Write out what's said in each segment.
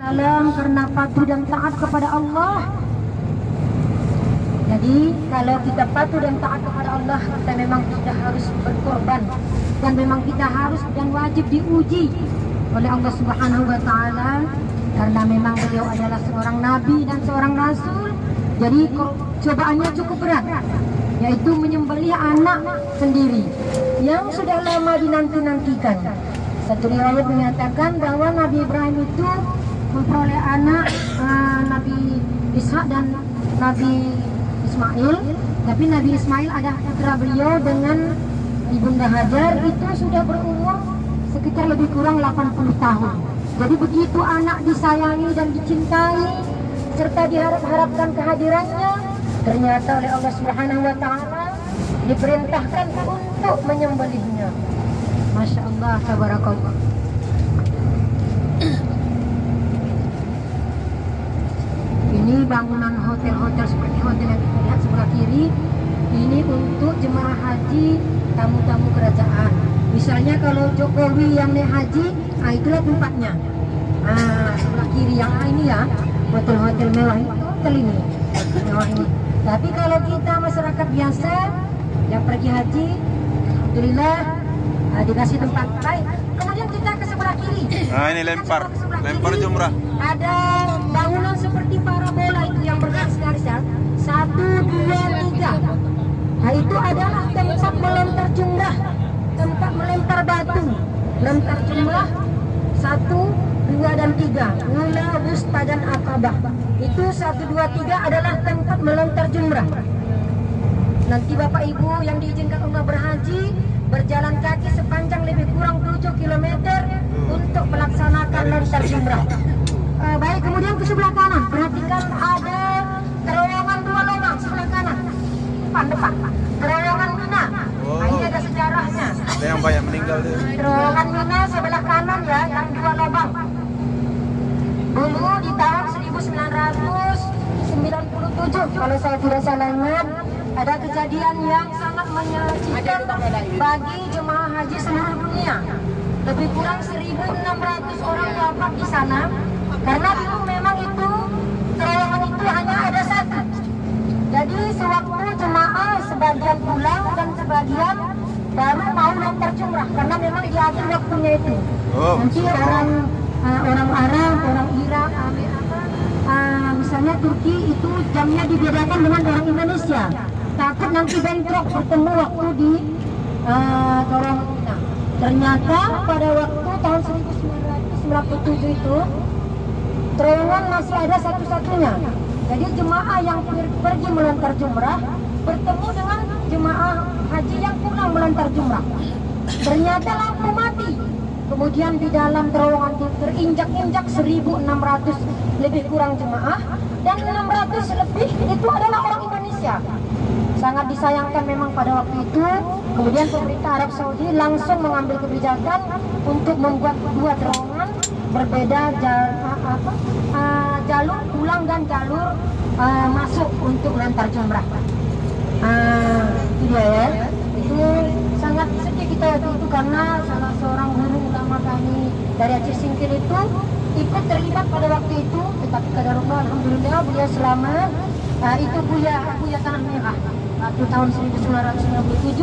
Salam karena patuh dan taat kepada Allah. Jadi kalau kita patuh dan taat kepada Allah, kita memang sudah harus berkorban dan memang kita harus dan wajib diuji oleh Allah Subhanahu wa taala karena memang beliau adalah seorang nabi dan seorang rasul. Jadi cobaannya cukup berat, yaitu menyembelih anak sendiri yang sudah lama dinanti-nantikan. Satu riwayat menyatakan bahwa Nabi Ibrahim itu memperoleh anak Nabi Ishak dan Nabi Ismail, tapi Nabi Ismail ada putra beliau dengan Ibunda Hajar itu sudah berumur sekitar lebih kurang 80 tahun. Jadi begitu anak disayangi dan dicintai serta diharap-harapkan kehadirannya, ternyata oleh Allah Subhanahu wa taala diperintahkan untuk menyembelihnya. Masya Allah, tabarakallah. Ini bangunan hotel-hotel seperti hotel yang kita lihat sebelah kiri. Ini untuk jemaah haji, tamu-tamu kerajaan. Misalnya kalau Jokowi yang naik haji, itulah tempatnya. Sebelah kiri yang ini ya, hotel-hotel mewah itu hotel ini, mewah ini. Tapi kalau kita masyarakat biasa yang pergi haji, alhamdulillah dikasih tempat baik. Kemudian kita ke sebelah kiri. Ini lempar jumrah. Ada bangunan seperti parabola itu yang bergaris-garis ya. 1, 2, 3. Nah itu adalah tempat melempar jumrah, tempat melempar batu, lempar jumrah 1, 2, dan 3. Ula, wusta, dan akabah. Itu 1, 2, 3 adalah tempat melempar jumrah. Nanti Bapak Ibu yang diizinkan umrah berhaji berjalan kaki sepanjang lebih kurang 7 km untuk melaksanakan lempar jumrah. Baik, kemudian ke sebelah kanan, perhatikan ada terowongan 2 lubang sebelah kanan, depan. Terowongan Mina. Ini ada sejarahnya. Ada yang banyak meninggal deh. Terowongan Mina sebelah kanan ya, yang 2 lubang. Dulu di tahun 1997 kalau saya tidak salah ingat, ada kejadian yang sangat menyedihkan bagi jemaah haji seluruh dunia. Lebih kurang 1.600 orang wafat di sana karena dulu memang itu terowongan itu hanya ada 1. Jadi sewaktu jemaah sebagian pulang dan sebagian baru mau lempar jumrah karena memang diatur waktunya itu. Nanti orang Arab, orang Irak, misalnya Turki itu jamnya dibedakan dengan orang Indonesia. Takut nanti bentrok bertemu waktu di terowongan Mina. Ternyata pada waktu tahun 1997 itu terowongan masih ada satu-satunya. Jadi jemaah yang pergi melempar jumrah bertemu dengan jemaah haji yang pulang melempar jumrah. Ternyata lampu mati. Kemudian di dalam terowongan itu terinjak-injak 1.600 lebih kurang jemaah dan 600 lebih itu adalah orang Indonesia. Sangat disayangkan memang pada waktu itu. Kemudian pemerintah Arab Saudi langsung mengambil kebijakan untuk membuat 2 terowongan berbeda jalur pulang dan jalur masuk untuk lempar jumrah. Itu dia ya. Itu sangat sedih kita waktu itu karena salah seorang guru ulama kami dari Aceh Singkil itu ikut terlibat pada waktu itu, tetapi qadarullah alhamdulillah beliau selamat. Itu Buya Tanah Merah. Waktu tahun 1997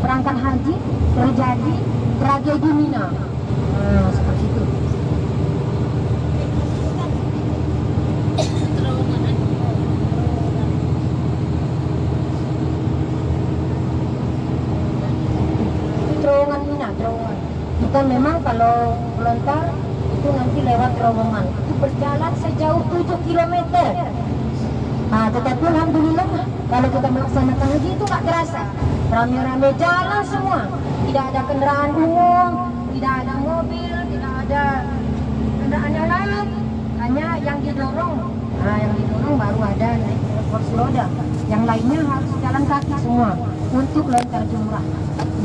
berangkat haji terjadi tragedi Mina. Seperti itu. Terowongan Mina, terowongan. Kita memang kalau melontar itu nanti lewat terowongan. Itu berjalan sejauh 7 km. Tetapi alhamdulillah kalau kita melaksanakan haji itu nggak terasa. Rame-rame jalan semua. Tidak ada kendaraan umum, tidak ada mobil, tidak ada kendaraan yang lain. Hanya yang didorong baru ada naik kursi roda. Yang lainnya harus jalan kaki semua untuk lempar jumrah.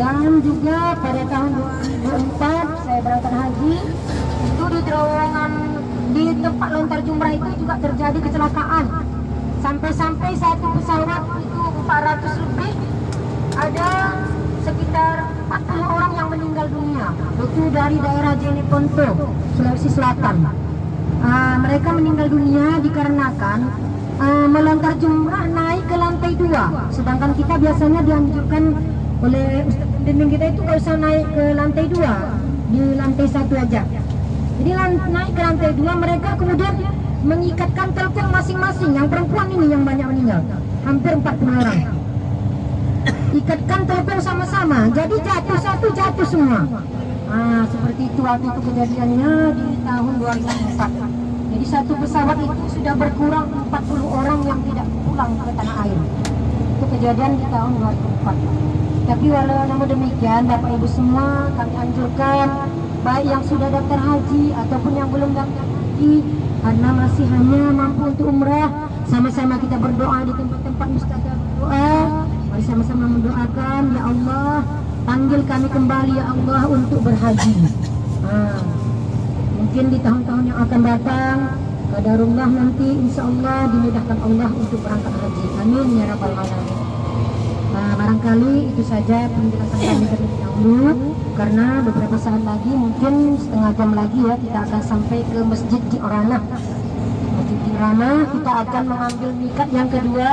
Dan juga pada tahun 2004 saya berangkat haji, itu di terowongan di tempat lempar jumrah itu juga terjadi kecelakaan. Sampai-sampai satu pesawat itu 400 lebih, ada sekitar 40 orang yang meninggal dunia. Itu dari daerah Jeneponto, Sulawesi Selatan. mereka meninggal dunia dikarenakan melontar jumrah naik ke lantai 2, sedangkan kita biasanya dianjurkan oleh Ustaz pembimbing kita itu kalau usah naik ke lantai 2, di lantai 1 aja. Jadi naik ke lantai 2, mereka kemudian mengikatkan telepon masing-masing. Yang perempuan ini yang banyak meninggal, hampir 40 orang. Ikatkan telepon sama-sama, jadi jatuh satu, jatuh semua. Seperti itu waktu itu kejadiannya di tahun 2004. Jadi satu pesawat itu sudah berkurang 40 orang yang tidak pulang ke tanah air. Itu kejadian di tahun 2004. Tapi walau namun demikian, Bapak Ibu semua, kami anjurkan baik yang sudah daftar haji ataupun yang belum daftar haji, karena masih hanya mampu untuk umrah, sama-sama kita berdoa di tempat-tempat mustajab doa. Mari sama-sama mendoakan, ya Allah, panggil kami kembali ya Allah untuk berhaji. Mungkin di tahun-tahun yang akan datang, qadarullah nanti insya Allah dimudahkan Allah untuk berangkat haji. Amin ya rabbal alamin. Barangkali itu saja penjelasan kami terlebih dahulu, karena beberapa saat lagi, mungkin setengah jam lagi ya, kita akan sampai ke Masjid Ji'rana. Masjid Ji'rana kita akan mengambil miqat yang kedua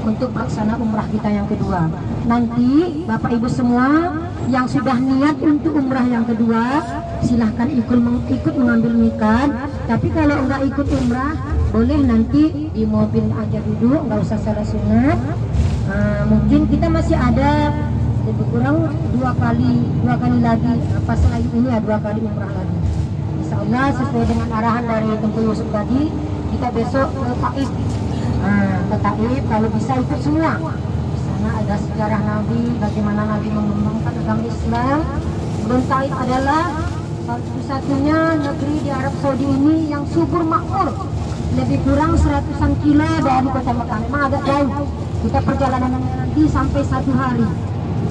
untuk pelaksana umrah kita yang kedua. Nanti Bapak Ibu semua yang sudah niat untuk umrah yang kedua, silahkan ikut mengambil miqat. Tapi kalau enggak ikut umrah, boleh nanti di mobil aja duduk, nggak usah salat sunat. Mungkin kita masih ada lebih kurang dua kali lagi, pas selain ini ya 2 kali umrah lagi. Insya Allah sesuai dengan arahan dari Tengku Yusuf tadi, kita besok ke Taif. Ke Taif kalau bisa ikut semua. Di sana ada sejarah Nabi, bagaimana Nabi mengembangkan agama Islam. Dan Taif adalah satu-satunya negeri di Arab Saudi ini yang subur makmur. Lebih kurang 100-an kilo dari kota Mekah. Memang agak jauh. Kita perjalanan nanti sampai 1 hari.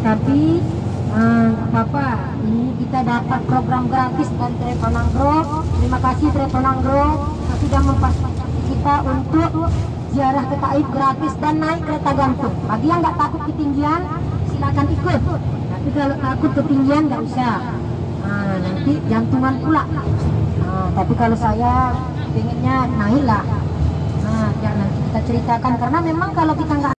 Tapi apa-apa, ini kita dapat program gratis dari Travel Nanggro. Terima kasih Travel Nanggro sudah memfasilitasi kita untuk ziarah ke Taif gratis dan naik kereta gantung. Bagi yang nggak takut ketinggian, silakan ikut. Tapi kalau takut ketinggian nggak usah. Nanti jantungan pula. Tapi kalau saya pengennya naik lah. Biar nanti kita ceritakan, karena memang kalau kita nggak